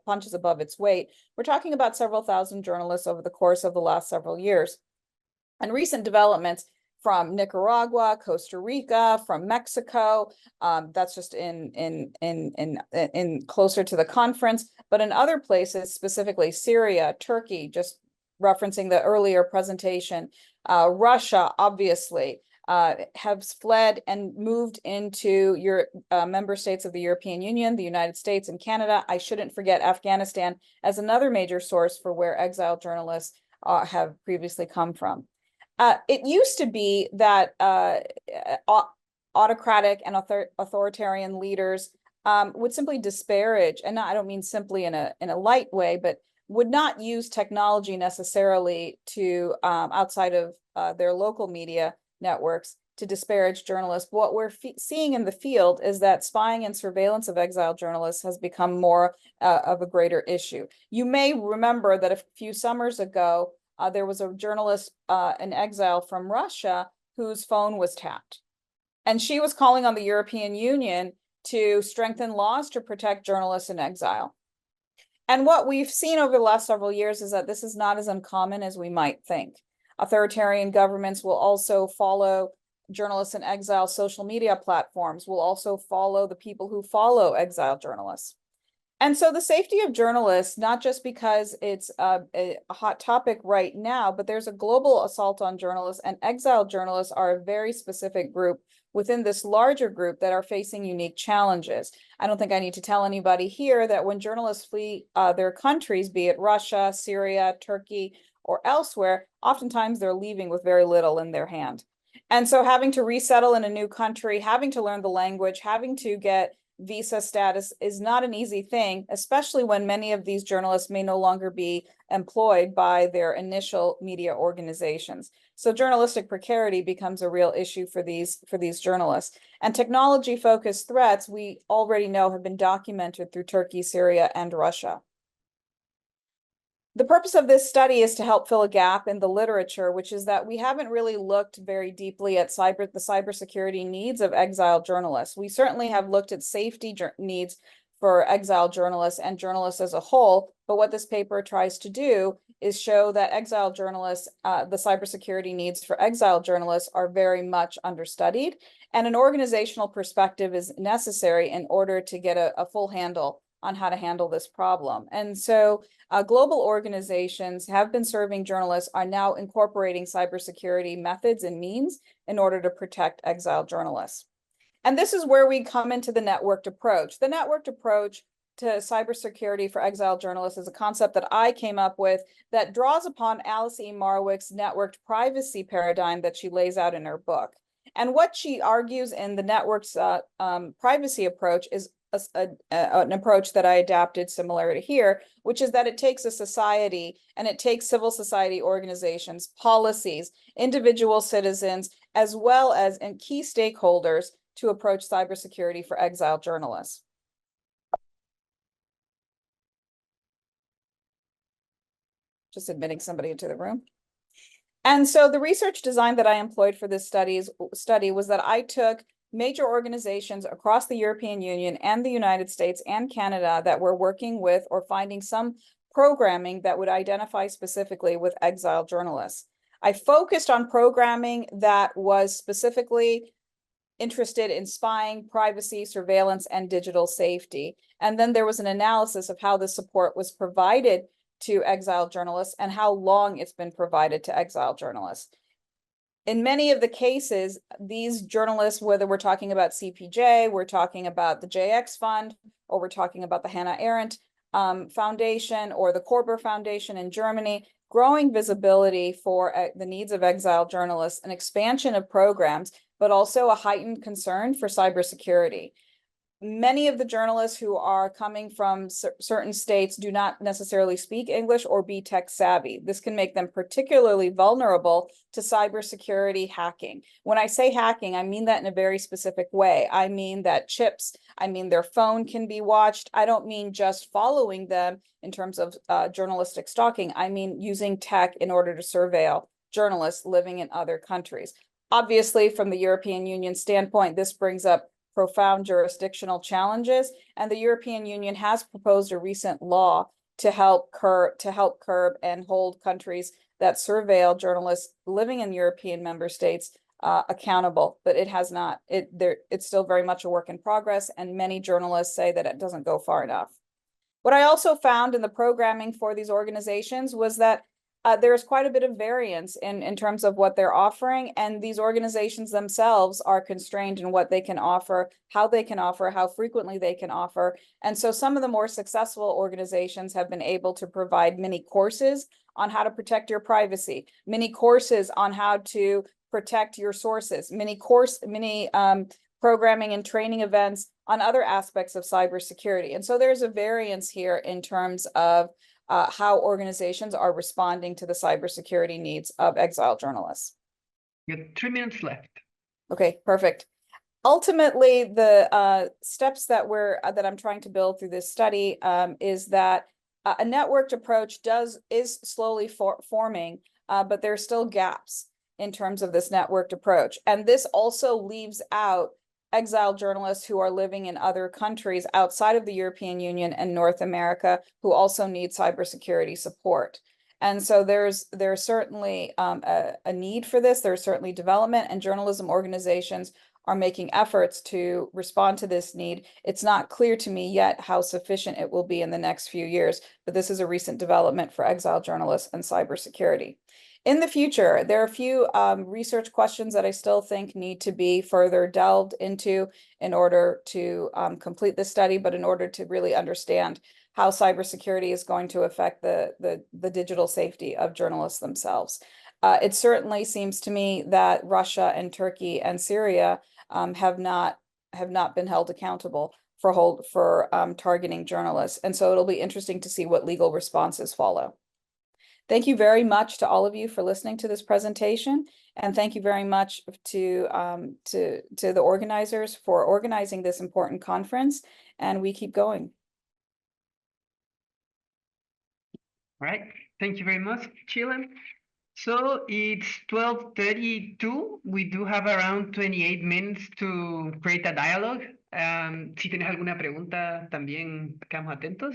punches above its weight. We're talking about several thousand journalists over the course of the last several years. And recent developments from Nicaragua, Costa Rica, from Mexico, that's just in closer to the conference, but in other places, specifically Syria, Turkey, just referencing the earlier presentation, Russia, obviously, have fled and moved into member states of the European Union, the United States, and Canada. I shouldn't forget Afghanistan as another major source for where exiled journalists have previously come from. It used to be that autocratic and authoritarian leaders would simply disparage, and I don't mean simply in a light way, but would not use technology necessarily to outside of their local media networks to disparage journalists. What we're seeing in the field is that spying and surveillance of exiled journalists has become more of a greater issue. You may remember that a few summers ago, there was a journalist in exile from Russia whose phone was tapped. And she was calling on the European Union to strengthen laws to protect journalists in exile. And what we've seen over the last several years is that this is not as uncommon as we might think. Authoritarian governments will also follow journalists in exile. Social media platforms will also follow the people who follow exile journalists. And so the safety of journalists, not just because it's a hot topic right now, but there's a global assault on journalists, and exiled journalists are a very specific group within this larger group that are facing unique challenges. I don't think I need to tell anybody here that when journalists flee their countries, be it Russia, Syria, Turkey, or elsewhere, oftentimes they're leaving with very little in their hand. And so having to resettle in a new country, having to learn the language, having to get visa status is not an easy thing, especially when many of these journalists may no longer be employed by their initial media organizations. So journalistic precarity becomes a real issue for these journalists. And technology-focused threats, we already know, have been documented through Turkey, Syria, and Russia. The purpose of this study is to help fill a gap in the literature, which is that we haven't really looked very deeply at the cybersecurity needs of exiled journalists. We certainly have looked at safety needs for exiled journalists and journalists as a whole, but what this paper tries to do is show that exiled journalists, the cybersecurity needs for exiled journalists are very much understudied, and an organizational perspective is necessary in order to get a full handle on how to handle this problem. And so global organizations have been serving journalists, are now incorporating cybersecurity methods and means in order to protect exiled journalists. And this is where we come into the networked approach. The networked approach to cybersecurity for exiled journalists is a concept that I came up with that draws upon Alice E. Marwick's networked privacy paradigm that she lays out in her book. And what she argues in the network's privacy approach is an approach that I adapted similar to here, which is that it takes a society and it takes civil society organizations, policies, individual citizens, as well as key stakeholders to approach cybersecurity for exiled journalists. Just admitting somebody into the room. And so the research design that I employed for this study was that I took major organizations across the European Union and the United States and Canada that were working with or finding some programming that would identify specifically with exiled journalists. I focused on programming that was specifically interested in spying, privacy, surveillance, and digital safety. And then there was an analysis of how the support was provided to exiled journalists and how long it's been provided to exiled journalists. In many of the cases, these journalists, whether we're talking about CPJ, we're talking about the JX Fund, or we're talking about the Hannah Arendt Foundation or the Korber Foundation in Germany, growing visibility for the needs of exiled journalists, an expansion of programs, but also a heightened concern for cybersecurity. Many of the journalists who are coming from certain states do not necessarily speak English or be tech savvy. This can make them particularly vulnerable to cybersecurity hacking. When I say hacking, I mean that in a very specific way. I mean that chips, I mean their phone can be watched. I don't mean just following them in terms of journalistic stalking. I mean using tech in order to surveil journalists living in other countries. Obviously, from the European Union standpoint, this brings up profound jurisdictional challenges, and the European Union has proposed a recent law to help curb and hold countries that surveil journalists living in European member states accountable, but it has not. It's still very much a work in progress, and many journalists say that it doesn't go far enough. What I also found in the programming for these organizations was that there's quite a bit of variance in terms of what they're offering, and these organizations themselves are constrained in what they can offer, how frequently they can offer. And so some of the more successful organizations have been able to provide mini courses on how to protect your privacy, mini courses on how to protect your sources, mini programming and training events on other aspects of cybersecurity. And so there's a variance here in terms of how organizations are responding to the cybersecurity needs of exiled journalists. You have 3 minutes left. Okay, perfect. Ultimately, the steps that I'm trying to build through this study is that a networked approach is slowly forming, but there's still gaps in terms of this networked approach. And this also leaves out exiled journalists who are living in other countries outside of the European Union and North America who also need cybersecurity support. And so there's certainly a need for this. There's certainly development, and journalism organizations are making efforts to respond to this need. It's not clear to me yet how sufficient it will be in the next few years, but this is a recent development for exiled journalists and cybersecurity. In the future, there are a few research questions that I still think need to be further delved into in order to complete this study, but in order to really understand how cybersecurity is going to affect the digital safety of journalists themselves. It certainly seems to me that Russia and Turkey and Syria have not been held accountable for targeting journalists, and so it'll be interesting to see what legal responses follow. Thank you very much to all of you for listening to this presentation, and thank you very much to the organizers for organizing this important conference, and we keep going. All right, thank you very much, Sheila. So it's 12:32. We do have around 28 minutes to create a dialogue. Si tienes alguna pregunta, también quedamos atentos.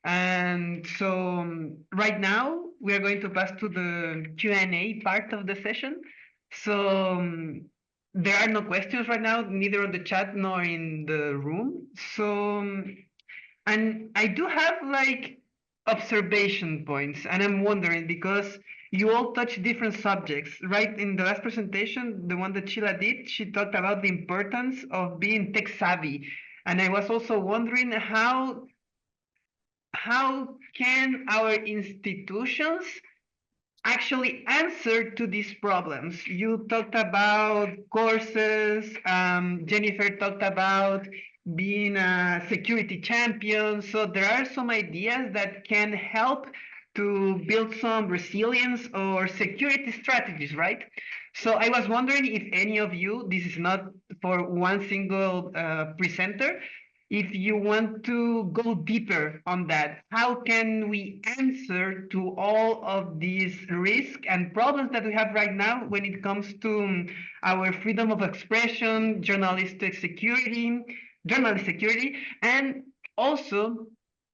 And so right now we are going to pass to the Q&A part of the session. So there are no questions right now, neither on the chat nor in the room. So, and I do have like observation points, and I'm wondering because you all touch different subjects, right? In the last presentation, the one that Sheila did, she talked about the importance of being tech savvy. And I was also wondering how can our institutions actually answer to these problems? You talked about courses, Jennifer talked about being a security champion. So there are some ideas that can help to build some resilience or security strategies, right? So I was wondering if any of you, this is not for one single presenter, if you want to go deeper on that, how can we answer to all of these risks and problems that we have right now when it comes to our freedom of expression, journalist security, and also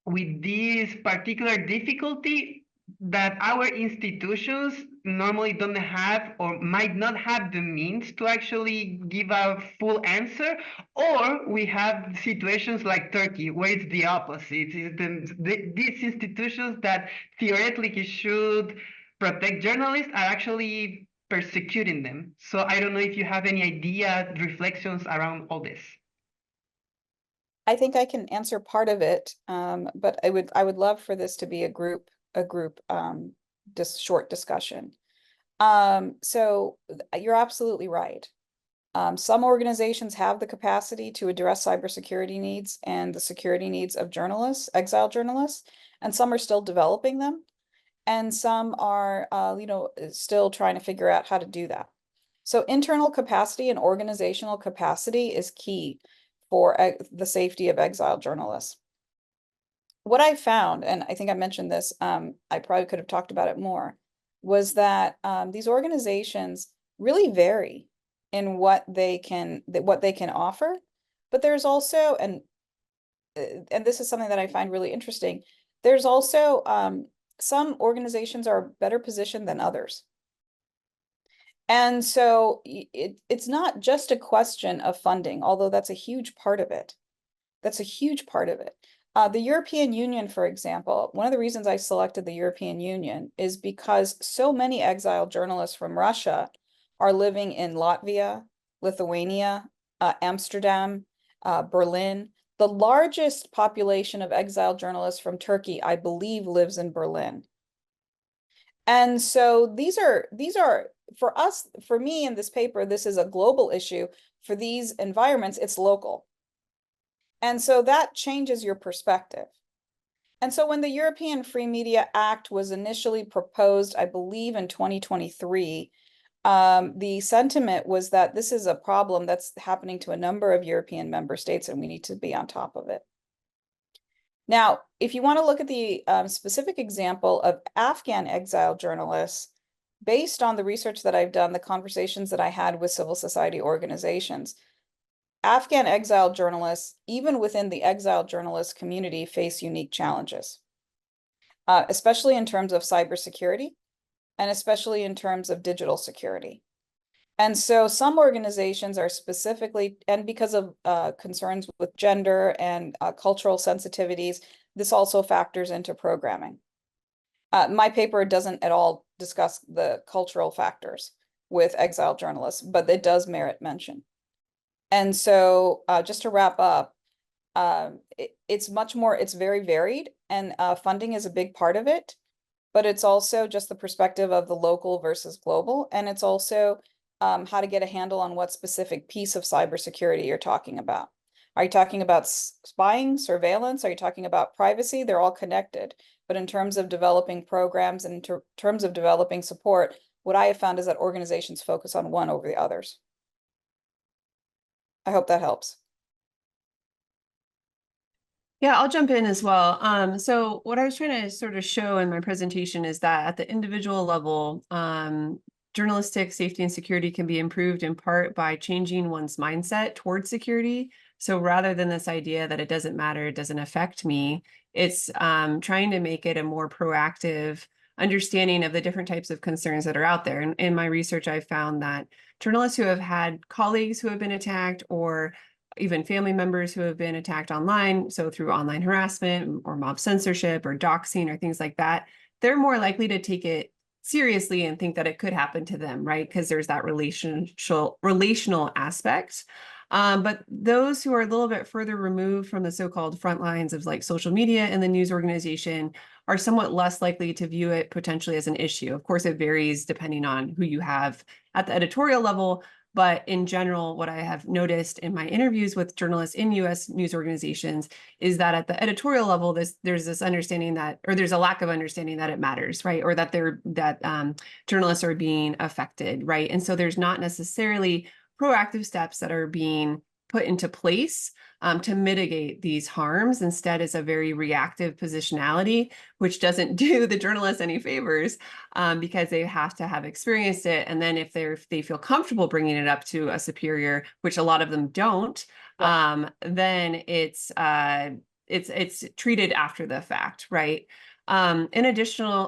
with this particular difficulty that our institutions normally don't have or might not have the means to actually give a full answer, or we have situations like Turkey where it's the opposite. These institutions that theoretically should protect journalists are actually persecuting them. So I don't know if you have any idea, reflections around all this. I think I can answer part of it, but I would love for this to be a group just short discussion. So you're absolutely right. Some organizations have the capacity to address cybersecurity needs and the security needs of journalists, exile journalists, and some are still developing them, and some are, still trying to figure out how to do that. So internal capacity and organizational capacity is key for the safety of exile journalists. What I found, and I think I mentioned this, I probably could have talked about it more, was that these organizations really vary in what they can offer, but there's also, and this is something that I find really interesting, there's also some organizations are better positioned than others. And so it's not just a question of funding, although that's a huge part of it. That's a huge part of it. The European Union, for example, one of the reasons I selected the European Union is because so many exiled journalists from Russia are living in Latvia, Lithuania, Amsterdam, Berlin. The largest population of exiled journalists from Turkey, I believe, lives in Berlin. And so these are for us, for me in this paper, this is a global issue. For these environments, it's local. And so that changes your perspective. And so when the European Free Media Act was initially proposed, I believe in 2023, the sentiment was that this is a problem that's happening to a number of European member states and we need to be on top of it. Now, if you want to look at the specific example of Afghan exile journalists, based on the research that I've done, the conversations that I had with civil society organizations, Afghan exile journalists, even within the exile journalist community, face unique challenges, especially in terms of cybersecurity and especially in terms of digital security. And so some organizations are specifically, and because of concerns with gender and cultural sensitivities, this also factors into programming. My paper doesn't at all discuss the cultural factors with exile journalists, but it does merit mention. And so just to wrap up, it's very varied, and funding is a big part of it, but it's also just the perspective of the local versus global. And it's also how to get a handle on what specific piece of cybersecurity you're talking about. Are you talking about spying, surveillance? Are you talking about privacy? They're all connected. But in terms of developing programs and in terms of developing support, what I have found is that organizations focus on one over the others. I hope that helps. Yeah, I'll jump in as well. So what I was trying to sort of show in my presentation is that at the individual level, journalistic safety and security can be improved in part by changing one's mindset towards security. So rather than this idea that it doesn't matter, it doesn't affect me, it's trying to make it a more proactive understanding of the different types of concerns that are out there. And in my research, I've found that journalists who have had colleagues who have been attacked or even family members who have been attacked online, so through online harassment or mob censorship or doxing or things like that, they're more likely to take it seriously and think that it could happen to them, right? Because there's that relational aspect. But those who are a little bit further removed from the so-called front lines of like social media and the news organization are somewhat less likely to view it potentially as an issue. Of course, it varies depending on who you have at the editorial level. But in general, what I have noticed in my interviews with journalists in US news organizations is that at the editorial level, there's this understanding that, or there's a lack of understanding that it matters, right? Or that journalists are being affected, right? And so there's not necessarily proactive steps that are being put into place to mitigate these harms. Instead, it's a very reactive positionality, which doesn't do the journalists any favors because they have to have experienced it. And then if they feel comfortable bringing it up to a superior, which a lot of them don't, then it's treated after the fact, right? In addition,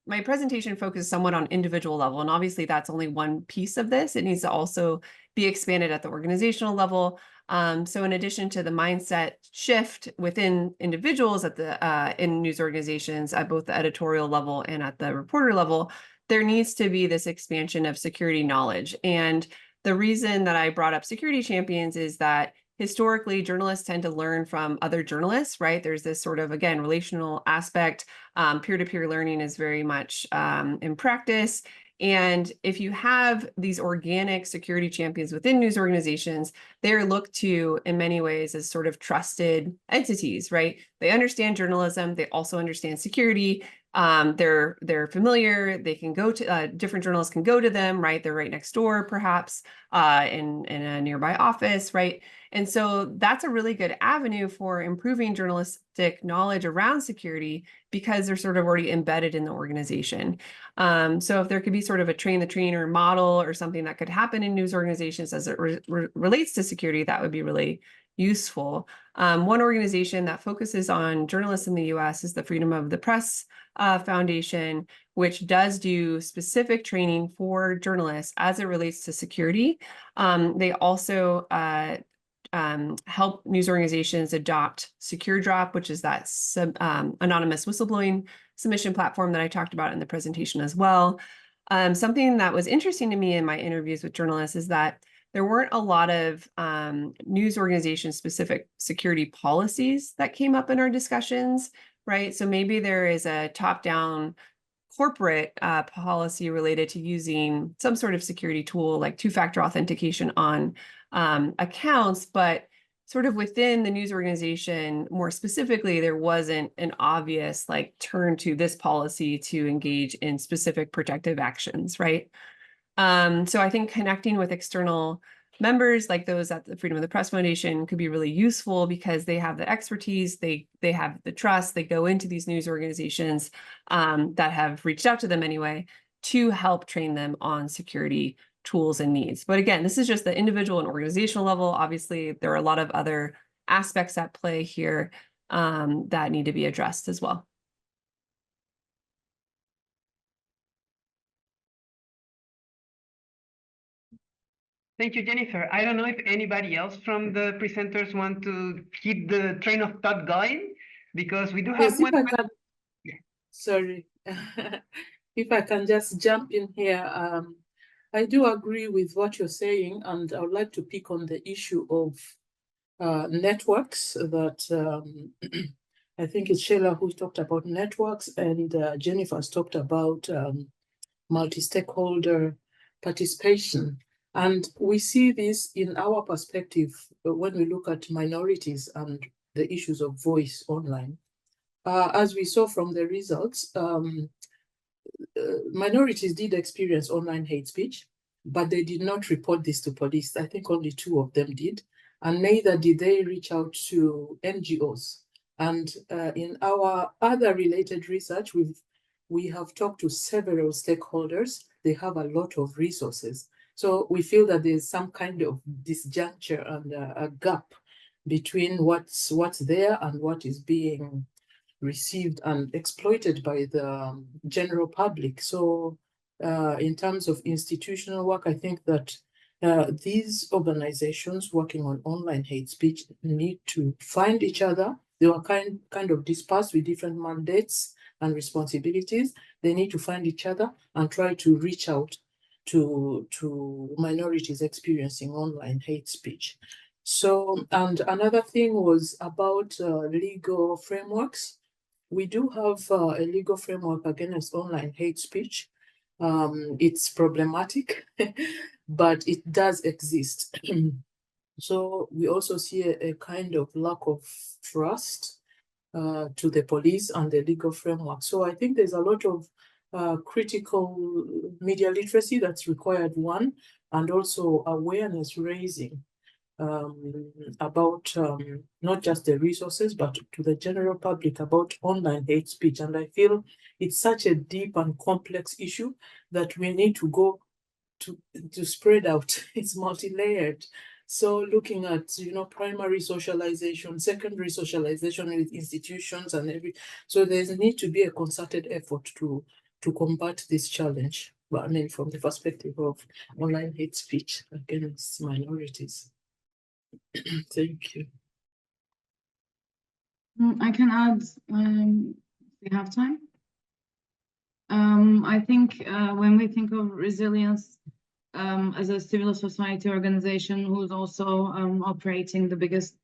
my presentation focuses somewhat on individual level, and obviously that's only one piece of this. It needs to also be expanded at the organizational level. So in addition to the mindset shift within individuals in news organizations at both the editorial level and at the reporter level, there needs to be this expansion of security knowledge. And the reason that I brought up security champions is that historically, journalists tend to learn from other journalists, right? There's this sort of, again, relational aspect. Peer-to-peer learning is very much in practice. And if you have these organic security champions within news organizations, they're looked to in many ways as sort of trusted entities, right? They understand journalism. They also understand security. They're familiar. They can go to different journalists can go to them, right? They're right next door, perhaps in a nearby office, right? And so that's a really good avenue for improving journalistic knowledge around security because they're sort of already embedded in the organization. So if there could be sort of a train the trainer model or something that could happen in news organizations as it relates to security, that would be really useful. One organization that focuses on journalists in the US is the Freedom of the Press Foundation, which does do specific training for journalists as it relates to security. They also help news organizations adopt SecureDrop, which is that anonymous whistleblowing submission platform that I talked about in the presentation as well. Something that was interesting to me in my interviews with journalists is that there weren't a lot of news organization specific security policies that came up in our discussions, right? So maybe there is a top-down corporate policy related to using some sort of security tool like two-factor authentication on accounts, but sort of within the news organization, more specifically, there wasn't an obvious like turn to this policy to engage in specific protective actions, right? So I think connecting with external members like those at the Freedom of the Press Foundation could be really useful because they have the expertise, they have the trust, they go into these news organizations that have reached out to them anyway to help train them on security tools and needs. But again, this is just the individual and organizational level. Obviously, there are a lot of other aspects at play here that need to be addressed as well. Thank you, Jennifer. I don't know if anybody else from the presenters want to keep the train of thought going, because we do have yes, sorry. If I can just jump in here. I do agree with what you're saying, and I would like to pick on the issue of networks that I think it's Sheila who talked about networks, and Jennifer's talked about multi-stakeholder participation. And we see this in our perspective when we look at minorities and the issues of voice online. As we saw from the results, minorities did experience online hate speech, but they did not report this to police. I think only 2 of them did. and neither did they reach out to NGOs. And in our other related research, we have talked to several stakeholders. They have a lot of resources. So we feel that there's some kind of disjuncture and a gap between what's there and what is being received and exploited by the general public. So in terms of institutional work, I think that these organizations working on online hate speech need to find each other. They were kind of dispersed with different mandates and responsibilities. They need to find each other and try to reach out to minorities experiencing online hate speech. So, and another thing was about legal frameworks. We do have a legal framework against online hate speech. It's problematic, but it does exist. So we also see a kind of lack of trust to the police and the legal framework. So I think there's a lot of critical media literacy that's required, one, and also awareness raising about not just the resources, but to the general public about online hate speech. And I feel it's such a deep and complex issue that we need to go to spread out. It's multi-layered. So looking at, primary socialization, secondary socialization with institutions and so there's a need to be a concerted effort to combat this challenge. But I mean, from the perspective of online hate speech against minorities. Thank you. I can add, we have time. I think when we think of resilience as a civil society organization who's also operating the biggest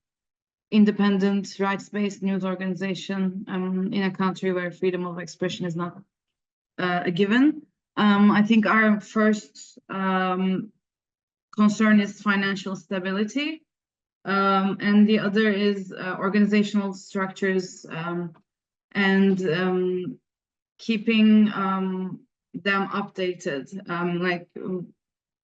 independent rights-based news organization in a country where freedom of expression is not a given, I think our first concern is financial stability. And the other is organizational structures and keeping them updated. Like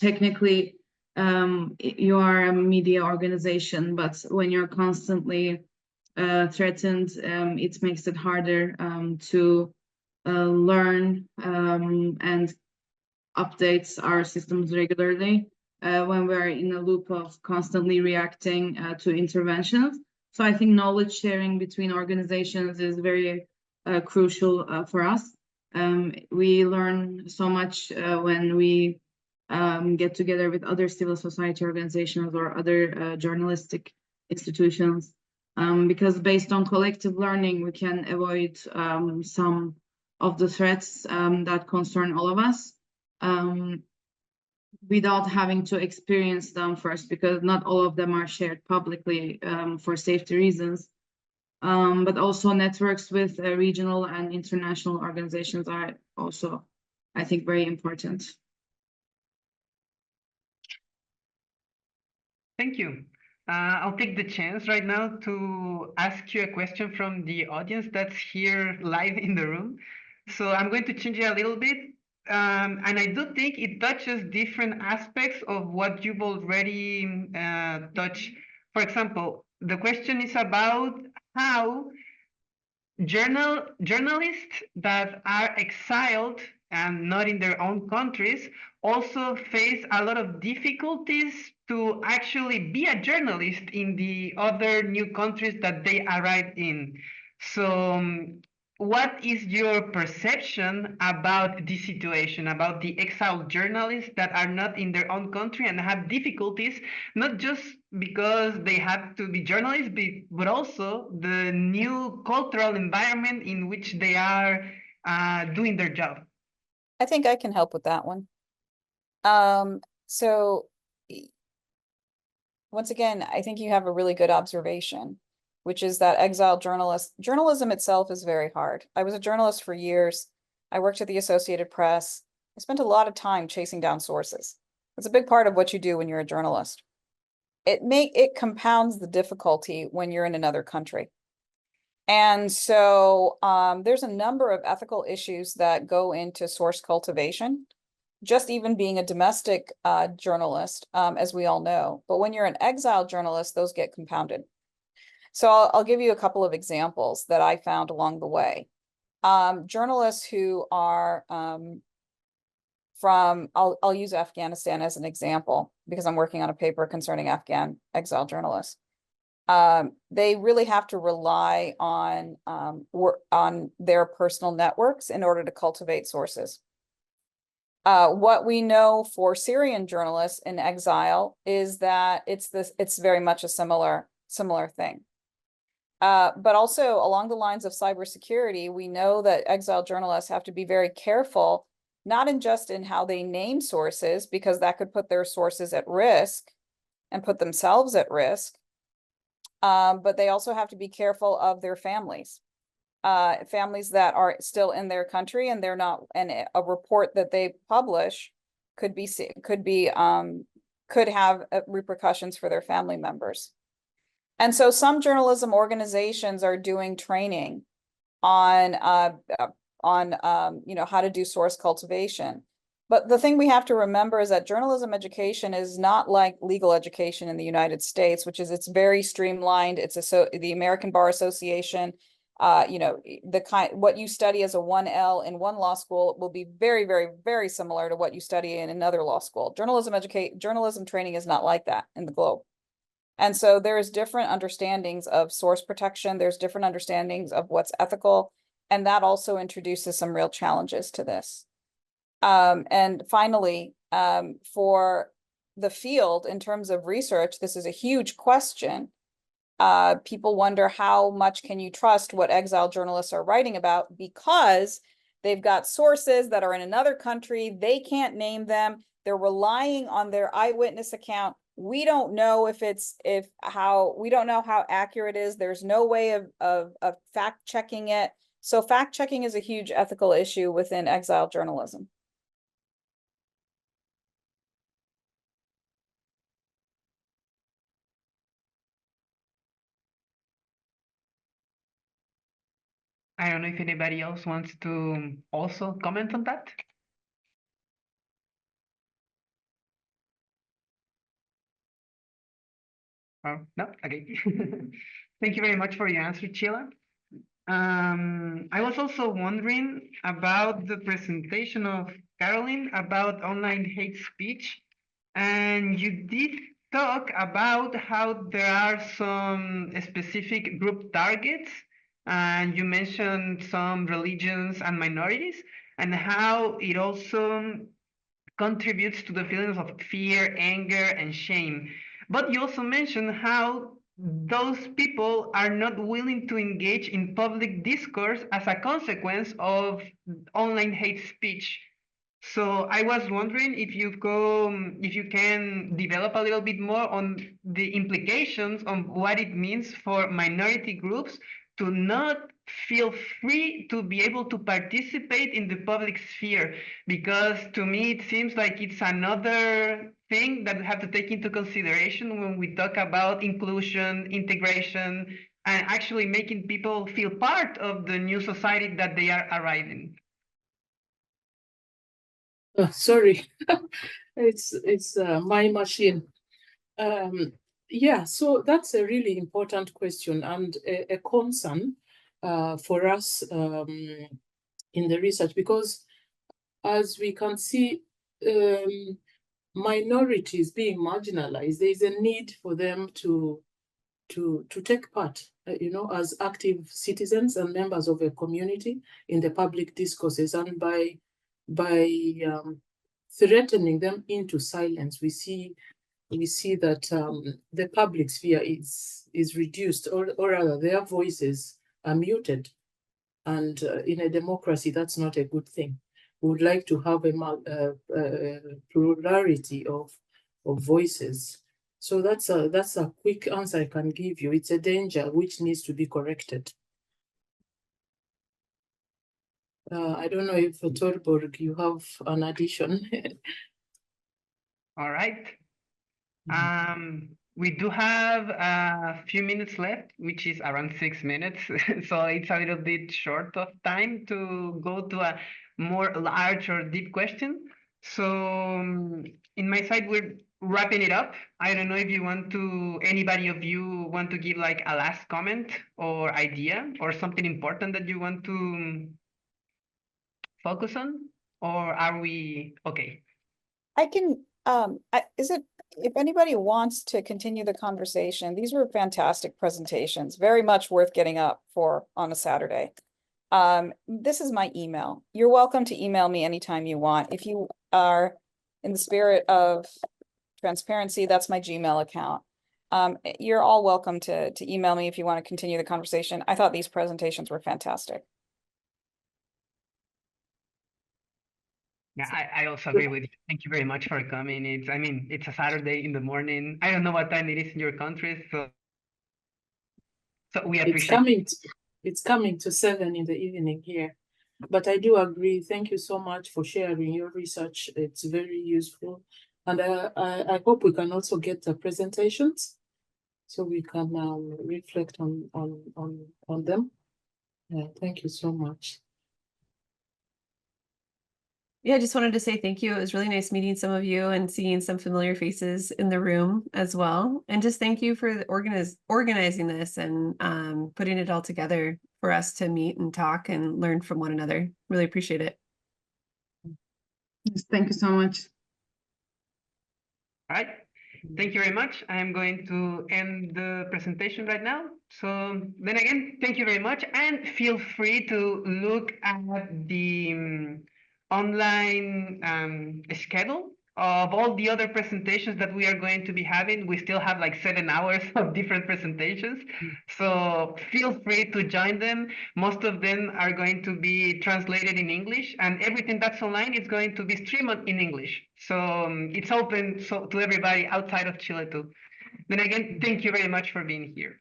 technically, you are a media organization, but when you're constantly threatened, it makes it harder to learn and update our systems regularly. When we're in a loop of constantly reacting to interventions. So I think knowledge sharing between organizations is very crucial for us. We learn so much when we get together with other civil society organizations or other journalistic institutions, because based on collective learning, we can avoid some of the threats that concern all of us. Without having to experience them first, because not all of them are shared publicly for safety reasons. But also networks with regional and international organizations are also, I think, very important. Thank you. I'll take the chance right now to ask you a question from the audience that's here live in the room. So I'm going to change it a little bit. And I do think it touches different aspects of what you've already touched. For example, the question is about how journalists that are exiled and not in their own countries also face a lot of difficulties to actually be a journalist in the other new countries that they arrived in. So what is your perception about this situation, about the exiled journalists that are not in their own country and have difficulties, not just because they have to be journalists, but also the new cultural environment in which they are doing their job? I think I can help with that one. So once again, I think you have a really good observation, which is that exiled journalism itself is very hard. I was a journalist for years. I worked at the Associated Press. I spent a lot of time chasing down sources. It's a big part of what you do when you're a journalist. It compounds the difficulty when you're in another country. And so there's a number of ethical issues that go into source cultivation just even being a domestic journalist, as we all know. But when you're an exile journalist, those get compounded. So I'll give you a couple of examples that I found along the way. Journalists who are I'll use Afghanistan as an example because I'm working on a paper concerning Afghan exile journalists. They really have to rely on their personal networks in order to cultivate sources. What we know for Syrian journalists in exile is that it's very much a similar thing. But also along the lines of cybersecurity, we know that exile journalists have to be very careful, not just in how they name sources, because that could put their sources at risk and put themselves at risk. But they also have to be careful of their families. Families that are still in their country and they're not, and a report that they publish could have repercussions for their family members. And so some journalism organizations are doing training on how to do source cultivation. But the thing we have to remember is that journalism education is not like legal education in the United States, which is it's very streamlined. It's the American Bar Association. What you study as a 1L in one law school will be very, very, very similar to what you study in another law school. Journalism training is not like that in the globe. And so there's different understandings of source protection. There's different understandings of what's ethical. And that also introduces some real challenges to this. And finally, for the field, in terms of research, this is a huge question. People wonder how much can you trust what exile journalists are writing about because they've got sources that are in another country. They can't name them. They're relying on their eyewitness account. We don't know we don't know how accurate it is. There's no way of fact checking it. So fact checking is a huge ethical issue within exile journalism. I don't know if anybody else wants to also comment on that. Oh, no? Okay. Thank you very much for your answer, Sheila. I was also wondering about the presentation of Caroline about online hate speech. And you did talk about how there are some specific group targets, and you mentioned some religions and minorities, and how it also contributes to the feelings of fear, anger, and shame. But you also mentioned how those people are not willing to engage in public discourse as a consequence of online hate speech. So I was wondering if you can develop a little bit more on the implications on what it means for minority groups to not feel free to be able to participate in the public sphere, because to me it seems like it's another thing that we have to take into consideration when we talk about inclusion, integration, and actually making people feel part of the new society that they are arriving. Sorry, it's my machine. Yeah, so that's a really important question and a concern for us in the research, because as we can see, minorities being marginalized, there is a need for them to take part, as active citizens and members of a community in the public discourses, and by threatening them into silence, we see that the public sphere is reduced, or rather their voices are muted. And in a democracy, that's not a good thing. We would like to have a plurality of voices. So that's a quick answer I can give you. It's a danger which needs to be corrected. I don't know if Torborg, you have an addition. All right. We do have a few minutes left, which is around 6 minutes. So it's a little bit short of time to go to a more large or deep question. So in my side, we're wrapping it up. I don't know if anybody of you want to give like a last comment or idea or something important that you want to focus on, or are we okay? I can, if anybody wants to continue the conversation, these were fantastic presentations, very much worth getting up for on a Saturday. This is my email. You're welcome to email me anytime you want. If you are in the spirit of transparency, that's my Gmail account. You're all welcome to email me if you want to continue the conversation. I thought these presentations were fantastic. Yeah, I also agree with you. Thank you very much for coming. It's a Saturday in the morning. I don't know what time it is in your country, so we appreciate It's coming to 7 in the evening here. But I do agree. Thank you so much for sharing your research. It's very useful. And I hope we can also get the presentations so we can reflect on them. Thank you so much. Yeah, I just wanted to say thank you. It was really nice meeting some of you and seeing some familiar faces in the room as well. And just thank you for organizing this and putting it all together for us to meet and talk and learn from one another. Really appreciate it. Yes, thank you so much. All right. Thank you very much. I am going to end the presentation right now. So then again, thank you very much. And feel free to look at the online schedule of all the other presentations that we are going to be having. We still have like 7 hours of different presentations. So feel free to join them. Most of them are going to be translated in English, and everything that's online is going to be streamed in English. So it's open to everybody outside of Chile too. Then again, thank you very much for being here.